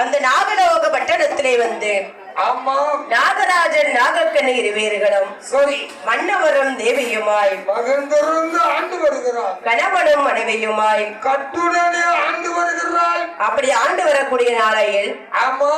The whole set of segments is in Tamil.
அந்த நாகலோக பட்டணத்திலே வந்து ஆமா நாகராஜன் நாகக்கண்ணி இருவேர்களும் சரி மன்னவரும் தேவியுமாய் மகந்திருந்து ஆண்டு வருகிறார். கணவனும் மனைவியுமாய் கட்டுடனே ஆண்டு வருகிறாள். அப்படி ஆண்டு வரக்கூடிய நாளையில் ஆமா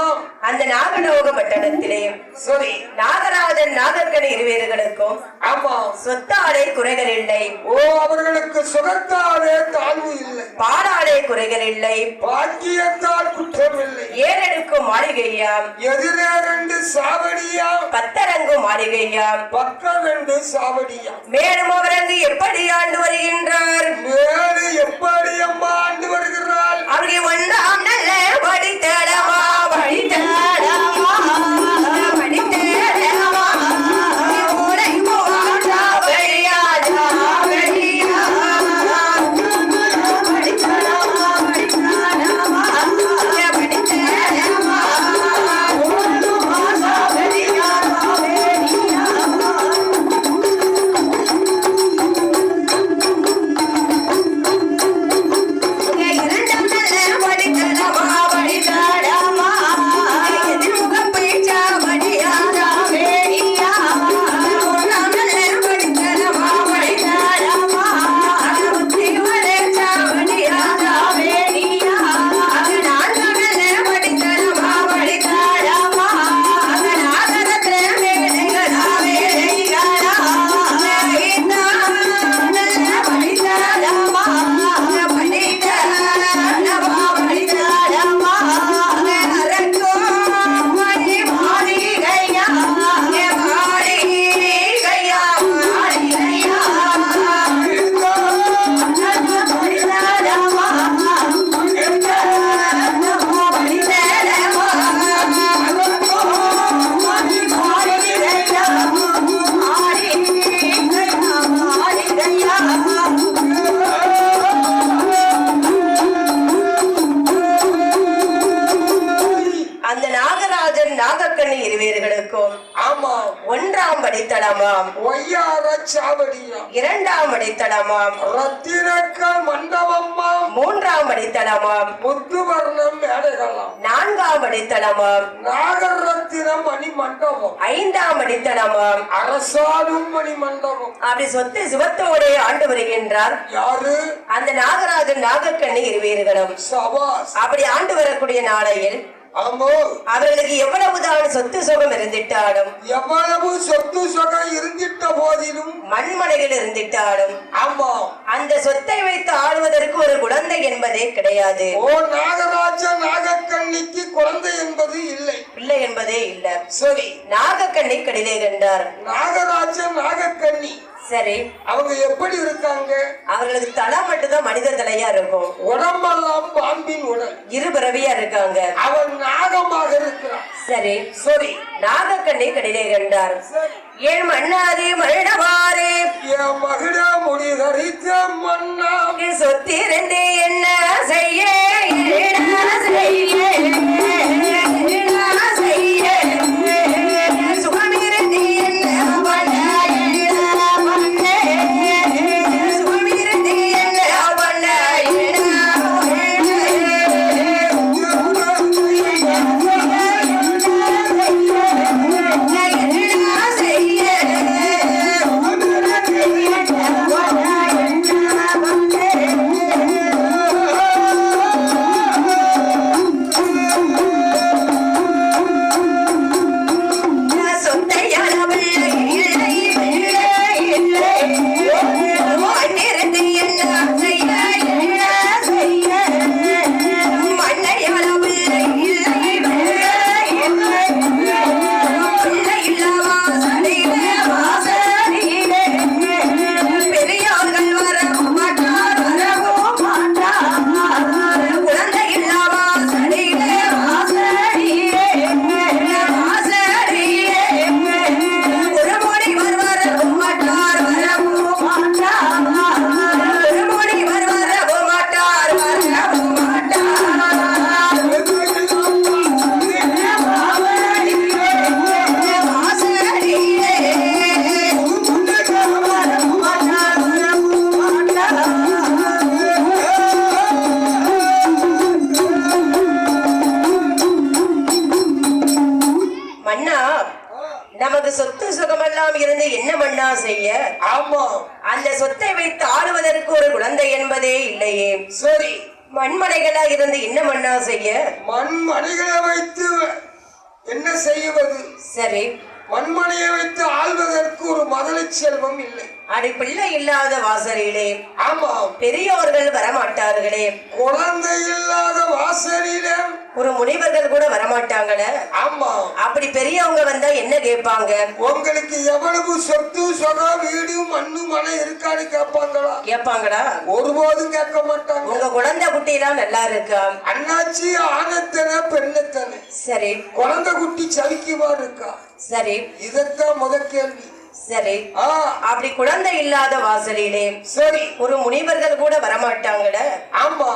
அந்த நாகலோக பட்டணத்திலே சரி நாகராஜன் நாகக்கண்ணி இருவேர்களுக்கும் ஆமா சொத்தாலே குறைகள் இல்லை. ஓ அவர்களுக்கு சுகத்தாலே தாழ்வு இல்லை, பாடாலே குறைகள் இல்லை, பாக்கியத்தால் குற்றம் இல்லை. ஏறெடுக்கும் மாளிகையாம் எதிரே 2 சாவடியா, பத்தரங்கும் மாளிகையாம், பக்கம் 2 சாவடியா. மேலும் அவர் அங்கு எப்படி ஆண்டு வருகின்றார்? மேலு எப்படி அம்மா ஆண்டு வருகிறாள்? அவருக்கு ஒன்றாம் நல்ல படித்தடமா படித்தடமா படித்தடமா உரை போன்றா வழியாதா வழியா படித்தடமா படித்தடமா படித்தடமா ஒன்றாம் படித்தளமாம் ஒய்யார சாவடியா, இரண்டாம் படித்தளமாம் ரத்தினக்கல் மண்டபமாம், மூன்றாம் படித்தளமாம் முத்துவர்ணம் மேடைகளாம், நான்காம் படித்தளமாம் நாகரத்தின மணி மண்டபம், ஐந்தாம் படித்தளமாம் அரசாடும் மணி மண்டபம். அப்படி சொத்து சிவத்தோடு ஆண்டு வருகின்றார் யாரு? அந்த நாகராஜன் நாகக்கண்ணி இருவீர்களும் சபாஸ். அப்படி ஆண்டு வரக்கூடிய நாளையில் ஆமோ அவர்களுக்கு எவ்வளவுதான் சொத்து சுகம் இருந்திட்டாலும், எவ்வளவு சொத்து சுகம் இருந்திட்ட போதிலும், மண்மனையில் இருந்திட்டாலும், ஆமா அந்த சொத்தை வைத்து ஆளுவதற்கு ஒரு குழந்தை என்பதே கிடையாது. ஓ நாகராஜ நாகக்கண்ணிக்கு குழந்தை என்பது இல்லை, பிள்ளை என்பதே இல்லை. சரி நாகக்கண்ணி கடிலே கண்டார். நாகராஜ நாகக்கண்ணி சரி அவங்க எப்படி இருக்காங்க? அவர்களுக்கு தலை மட்டும்தான் மனித தலையா இருக்கும், உடம்பெல்லாம் பாம்பின் உடல், இருபிறவியா இருக்காங்க. அவன் நாகமாக இருக்கிறான். சரி சரி நாகக்கண்ணி கடிலே கண்டார். ஏன் மன்னாதி மன்னவாரே என் மகிழ முடி தரித்த மன்னா சொத்திருந்து என்ன செய்ய செய்ய சுகமிருந்து என்ன பண்ண சுகமிருந்து என்ன பண்ண ஆமா. அந்த சொத்தை வைத்து ஆளுவதற்கு ஒரு குழந்தை என்பதே இல்லையே. சரி, மண்மனைகளா இருந்து என்ன மண்ணா செய்ய? மண்மனைகளை வைத்து என்ன செய்வது? சரி, மண்மனையை வைத்து ஆள்வதற்கு ஒரு மதலை செல்வம் இல்லை. அடி பிள்ளை இல்லாத வாசலிலே ஆமா, பெரியோர்கள் வரமாட்டார்களே. குழந்தை இல்லாத வாசலிலே ஒரு முனிவர்கள் கூட வரமாட்டாங்கள. ஆமா, அப்படி பெரியவங்க வந்தா என்ன கேட்பாங்க? உங்களுக்கு எவ்வளவு சொத்து சொகம் வீடு மண்ணு மனை இருக்கான்னு கேட்பாங்களா? கேட்பாங்களா? ஒருபோதும் கேட்க மாட்டாங்க. உங்க குழந்தை குட்டி எல்லாம் நல்லா இருக்கா? அண்ணாச்சி ஆனத்தனை பெண்ணத்தனை. சரி, குழந்தை குட்டி சலிக்குமா இருக்கா? சரி, இதத்தான் முதல் கேள்வி. சரி. ஆ, அப்படி குழந்தை இல்லாத வாசலிலே சரி, ஒரு முனிவர்கள் கூட வரமாட்டாங்கட. ஆமா,